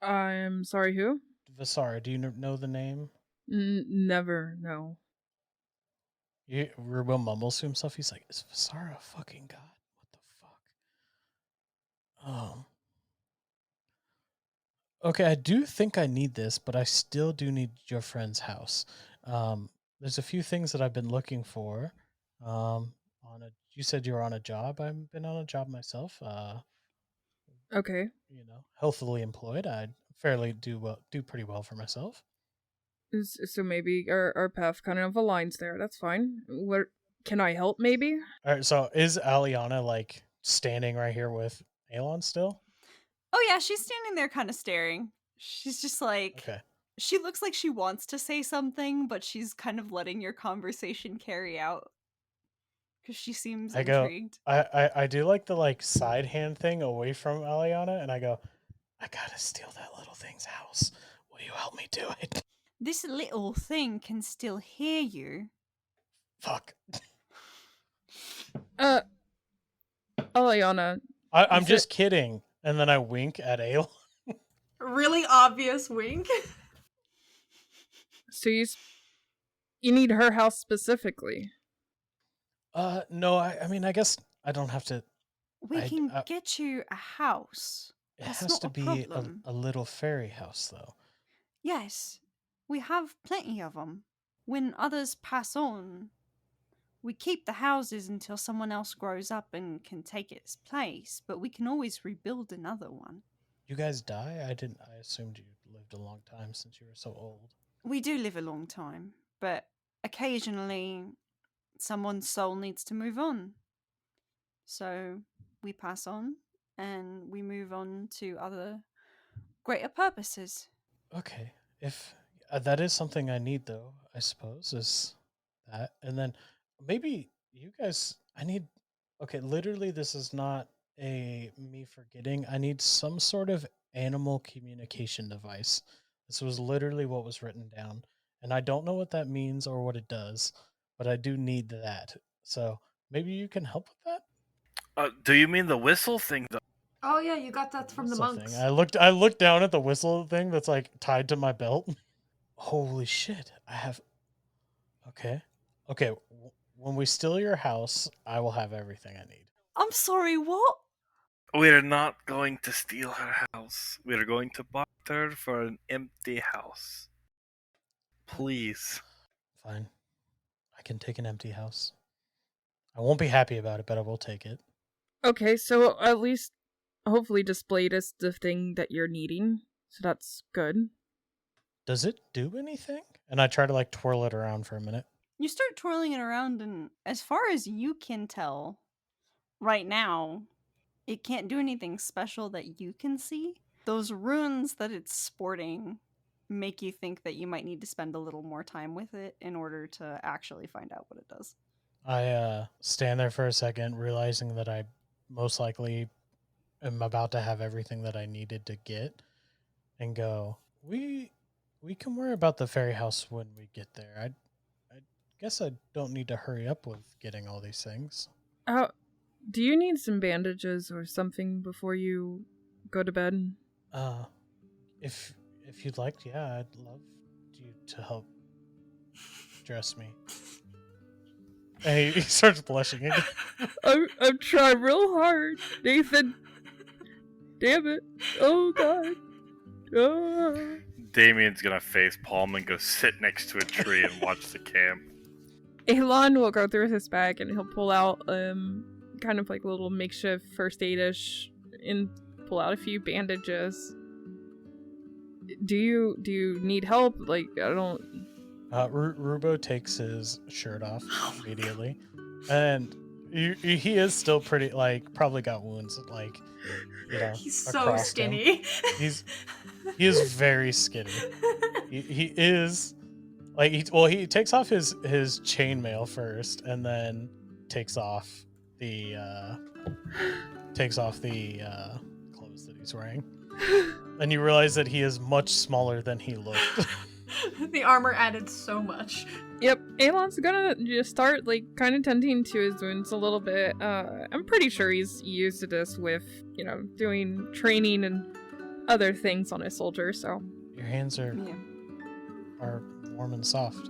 I'm sorry, who? Visara, do you know the name?" Never, no. Rubo mumbles to himself. He's like, "Is Visara a fucking god? What the fuck?" Okay, I do think I need this, but I still do need your friend's house. There's a few things that I've been looking for. You said you were on a job. I've been on a job myself. Okay. Healthily employed. I fairly do pretty well for myself. So maybe our path kind of aligns there. That's fine. What can I help? Maybe. All right. So is Aliana like standing right here with Alon still? oh yeah, she's standing there kind of staring. She's just like, Okay. she looks like she wants to say something, but she's kind of letting your conversation carry out because she seems I go. intrigued. I do like the like side hand thing away from Aliana, and I go, I gotta steal that little thing's house. Will you help me do it? This little thing can still hear you. Fuck. Aliana. I'm just kidding. And then I wink at Ale. Really obvious wink. So you need her house specifically. No, I mean, I guess I don't have to. We can get you a house. It That's has not to a be problem. a little fairy house, though. Yes, we have plenty of them. When others pass on, we keep the houses until someone else grows up and can take its place, but we can always rebuild another one. You guys die? I assumed you lived a long time since you were so old. We do live a long time, but occasionally someone's soul needs to move on. So we pass on and we move on to other greater purposes. Okay. If that is something I need, though, I suppose, is that. And then maybe you guys, I need. Okay, literally, this is not a me forgetting. I need some sort of animal communication device. This was literally what was written down. And I don't know what that means or what it does, but I do need that. So maybe you can help with that? Do you mean the whistle thing, though? Oh yeah, you got that from the Whistle monks. thing. I looked down at the whistle thing that's like tied to my belt. Holy shit! I have. Okay, okay. When we steal your house, I will have everything I need. I'm sorry, what? We're not going to steal her house. We're going to barter for an empty house. Please. Fine. I can take an empty house. I won't be happy about it, but I will take it. Okay, so at least hopefully displayed as the thing that you're needing. So that's good. Does it do anything? And I try to like twirl it around for a minute. You start twirling it around, and as far as you can tell, right now, it can't do anything special that you can see. Those runes that it's sporting make you think that you might need to spend a little more time with it in order to actually find out what it does. I stand there for a second, realizing that I most likely am about to have everything that I needed to get, and go, We can worry about the fairy house when we get there. I guess I don't need to hurry up with getting all these things. Do you need some bandages or something before you go to bed? If If you'd like, yeah, I'd love you to help dress me. And he starts blushing again. I'm trying real hard, Nathan. Damn it. Oh god. Oh. Damien's gonna face palm and go sit next to a tree and watch the camp. Elon will go through his bag and he'll pull out kind of like a little makeshift first aid-ish and pull out a few bandages. Do you need help? Like, I don't... Rubo takes his shirt off immediately, and he is still pretty, like, probably got wounds, like, you know, He's so across skinny. him. He is very skinny. He is like he takes off his chainmail first, and then takes off the clothes that he's wearing, and you realize that he is much smaller than he looked. The armor added so much. Yep, Elon's gonna just start, like, kind of tending to his wounds a little bit. I'm pretty sure he's used to this with, you know, doing training and other things on a soldier, so... Your hands are warm and soft.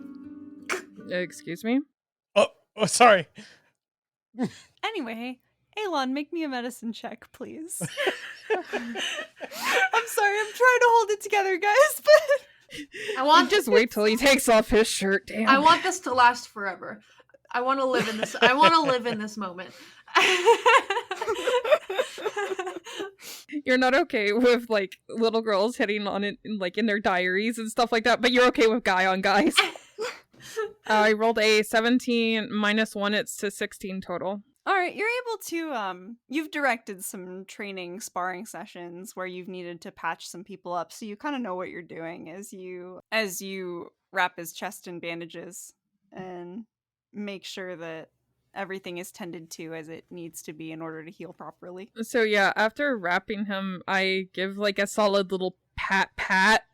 Excuse me? Oh, sorry. Anyway, Elon, make me a medicine check, please. I'm sorry, I'm trying to hold it together, guys, but... I want Just wait till he takes off his shirt, damn. I want this to last forever. I want to live in this. I want to live in this moment. You're not okay with, like, little girls hitting on it, like, in their diaries and stuff like that, but you're okay with guy on guys. I rolled a 17 minus 1, it's to 16 total. Alright, you're able to, you've directed some training sparring sessions where you've needed to patch some people up, so you kind of know what you're doing as you wrap his chest in bandages and make sure that everything is tended to as it needs to be in order to heal properly. So yeah, after wrapping him, I give, like, a solid little pat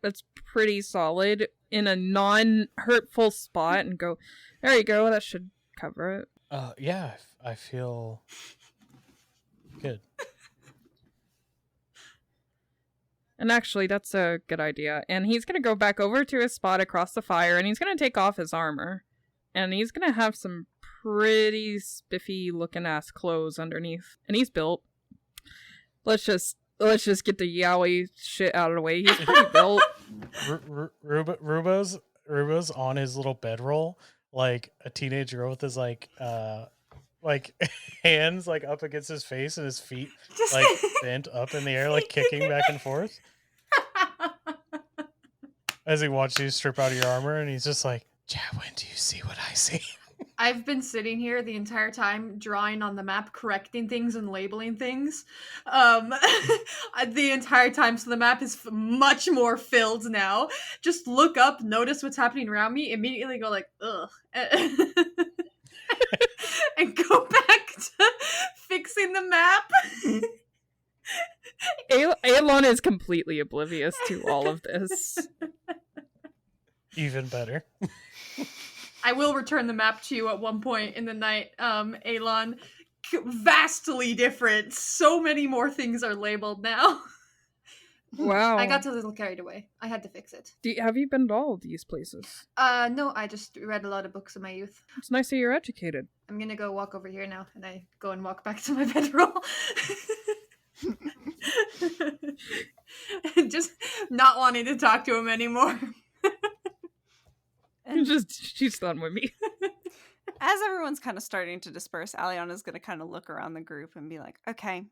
that's pretty solid in a non-hurtful spot and go, there you go, that should cover it. Yeah, I feel good. And actually, that's a good idea. And he's gonna go back over to his spot across the fire, and he's gonna take off his armor. And he's gonna have some pretty spiffy looking ass clothes underneath. And he's built. Let's just get the yaoi shit out of the way. He's pretty built. Rubo's on his little bedroll, like a teenage girl with his like hands like up against his face and his feet like bent up in the air, like kicking back and forth as he watches you strip out of your armor, and he's just like, "Yeah, when do you see what I see?" I've been sitting here the entire time, drawing on the map, correcting things and labeling things. The entire time, so the map is much more filled now. Just look up, notice what's happening around me, immediately go like, ugh. And go back to fixing the map. Aelon is completely oblivious to all of this. Even better. I will return the map to you at one point in the night, Elon. Vastly different. So many more things are labeled now. Wow. I got a little carried away. I had to fix it. Have you been to all of these places? No, I just read a lot of books in my youth. It's nice that you're educated. I'm gonna go walk over here now, and I go and walk back to my bedroll. Just not wanting to talk to him anymore. She's done with me. As everyone's kind of starting to disperse, Aliana's going to kind of look around the group and be like, okay,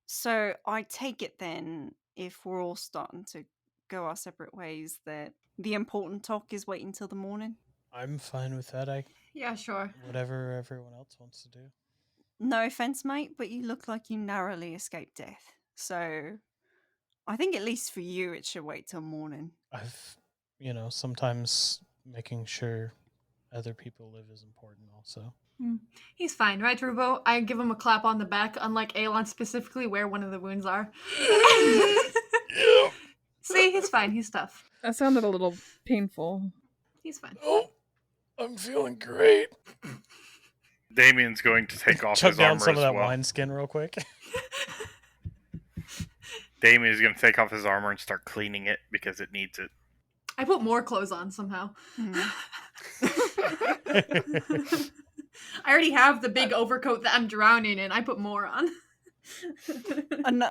so I take it then, if we're all starting to go our separate ways, that the important talk is waiting till the morning? I'm fine with that. Yeah, sure. Whatever everyone else wants to do. No offense, mate, but you look like you narrowly escaped death. So I think at least for you, it should wait till morning. Sometimes making sure other people live is important also. He's fine, right, Rubo? I give him a clap on the back, unlike Aelon specifically where one of the wounds are. See, he's fine. He's tough. That sounded a little painful. He's fine. Oh, I'm feeling great. Damien's going to take off Chug his down armor some as of that well. wineskin real quick. Damien is going to take off his armor and start cleaning it because it needs it. I put more clothes on somehow. Mhm. I already have the big overcoat that I'm drowning in. I put more on.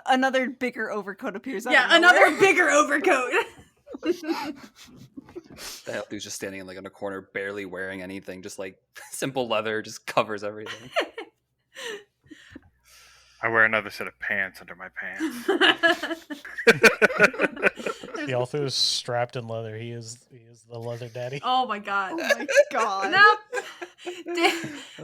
Another bigger overcoat appears out Yeah, of nowhere. another bigger overcoat. The hell dude's just standing in a corner, barely wearing anything, just simple leather, just covers everything. I wear another set of pants under my pants. The Althu is strapped in leather. He is the leather daddy. Oh my god. Oh my god.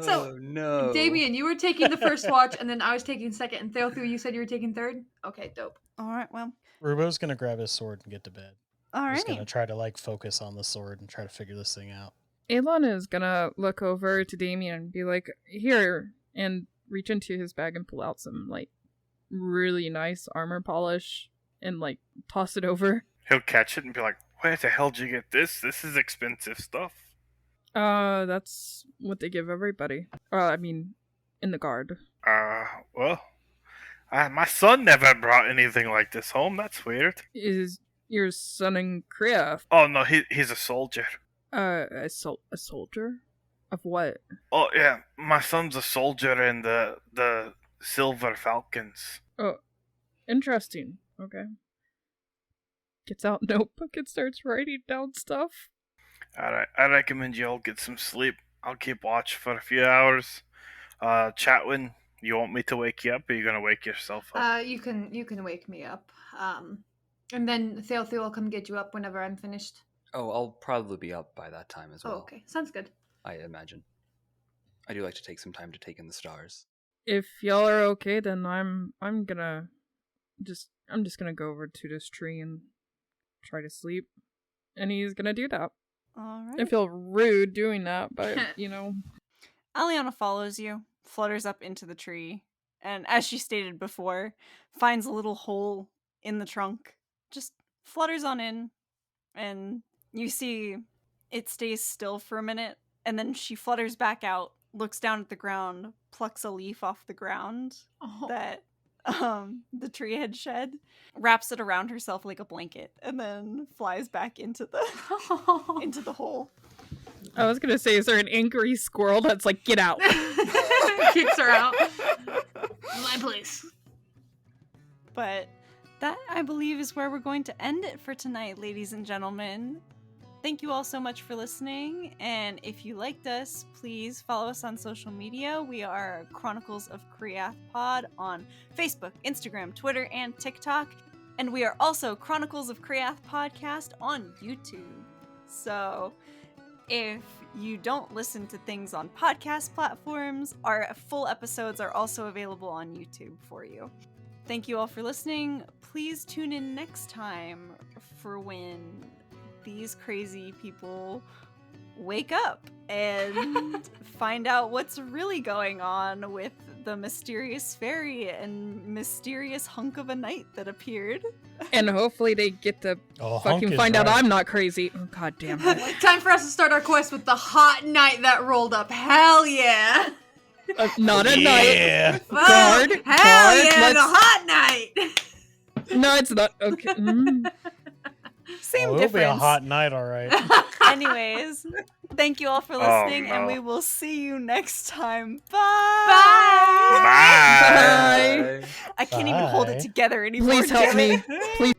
So, Oh no. Damien, you were taking the first watch, and then I was taking second, and Theothu, you said you were taking third? Okay, dope. Alright, well. Rubo's gonna grab his sword and get to bed. He's gonna Alrighty. try to focus on the sword and try to figure this thing out. Elon is gonna look over to Damien and be like, here, and reach into his bag and pull out some, really nice armor polish and, toss it over. He'll catch it and be like, where the hell did you get this? This is expensive stuff. That's what they give everybody. In the guard. Well, my son never brought anything like this home. That's weird. Is your son in Korea? Oh, no, he's a soldier. A soldier? Of what? Oh, yeah, my son's a soldier in the Silver Falcons. Oh, interesting. Okay. Gets out notebook and starts writing down stuff. Alright, I recommend you all get some sleep. I'll keep watch for a few hours. Chatwin, you want me to wake you up, or are you gonna wake yourself up? You can wake me up. And then Theothu will come get you up whenever I'm finished. Oh, I'll probably be up by that time as well. Oh, okay. Sounds good. I imagine. I do like to take some time to take in the stars. If y'all are okay, then I'm just gonna go over to this tree and try to sleep. And he's gonna do that. Alright. I feel rude doing that, but Aliana follows you, flutters up into the tree, and as she stated before, finds a little hole in the trunk, just flutters on in, and you see it stays still for a minute, and then she flutters back out, looks down at the ground, plucks a leaf off the ground Oh. that the tree had shed, wraps it around herself like a blanket, and then flies back into the hole. I was gonna say, is there an angry squirrel that's like, get out? Kicks her out. My place. But that, I believe, is where we're going to end it for tonight, ladies and gentlemen. Thank you all so much for listening, and if you liked us, please follow us on social media. We are Chronicles of Kriath Pod on Facebook, Instagram, Twitter, and TikTok, and we are also Chronicles of Kriath Podcast on YouTube. So, if you don't listen to things on podcast platforms, our full episodes are also available on YouTube for you. Thank you all for listening. Please tune in next time for when these crazy people wake up and find out what's really going on with the mysterious fairy and mysterious hunk of a knight that appeared. And hopefully they get to Hunk fucking is find out right. I'm not crazy. Oh, god damn it. Time for us to start our quest with the hot knight that rolled up. Hell yeah! Not a night. Yeah. Guard. Hell Guard, yeah, let's- the hot knight! No, it's not. Okay. Same It'll difference. be a hot night, all right. Anyways, thank you all for Oh, listening, and no. we will see you next time. Bye! Bye! Bye! Bye. I can't even hold it Bye. together anymore. Please help damn me. it. Please.